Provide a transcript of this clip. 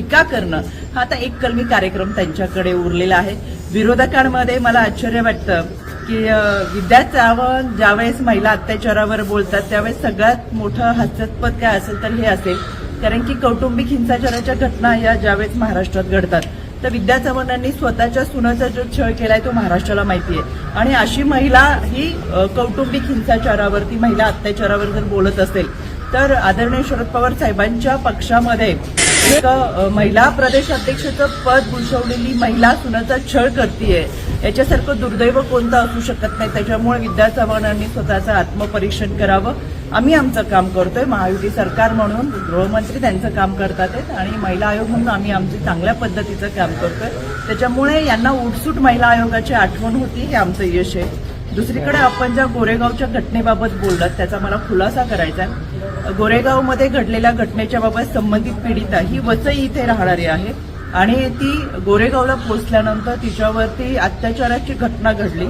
टीका करणं हा आता एक कलमी कार्यक्रम त्यांच्याकडे उरलेला आहे. विरोधकांमध्ये मला आश्चर्य वाटतं की विद्या चव्हाण ज्यावेळेस महिला अत्याचारावर बोलतात त्यावेळेस सगळ्यात मोठं हास्यास्पद काय असेल तर हे असेल, कारण की कौटुंबिक हिंसाचाराच्या घटना या ज्यावेळेस महाराष्ट्रात घडतात तर विद्या चव्हाणांनी स्वतःच्या सुनाचा जो छळ केलाय तो महाराष्ट्राला माहिती आहे. आणि अशी महिला ही कौटुंबिक हिंसाचारावरती महिला अत्याचारावर जर बोलत असेल तर आदरणीय शरद पवार साहेबांच्या पक्षामध्ये एक महिला प्रदेशाध्यक्षाचं पद भूषवलेली महिला सुनाचा छळ करतीये याच्यासारखं दुर्दैव कोणतं असू शकत नाही. त्याच्यामुळे विद्या चव्हाणांनी स्वतःचं आत्मपरीक्षण करावं. आम्ही आमचं काम करतोय, महायुती सरकार म्हणून गृहमंत्री त्यांचं काम करतात आणि महिला आयोग म्हणून आम्ही आमचं चांगल्या पद्धतीचं काम करतोय. त्याच्यामुळे यांना उठसूट महिला आयोगाची आठवण होती, हे आमचं यश आहे. दुसरीकडे आपण ज्या गोरेगावच्या घटनेबाबत बोललात त्याचा मला खुलासा करायचा आहे. गोरेगावमध्ये घडलेल्या घटनेच्या बाबत संबंधित पीडिता ही वसई इथे राहणारी आहे आणि ती गोरेगावला पोहोचल्यानंतर तिच्यावरती अत्याचाराची घटना घडली.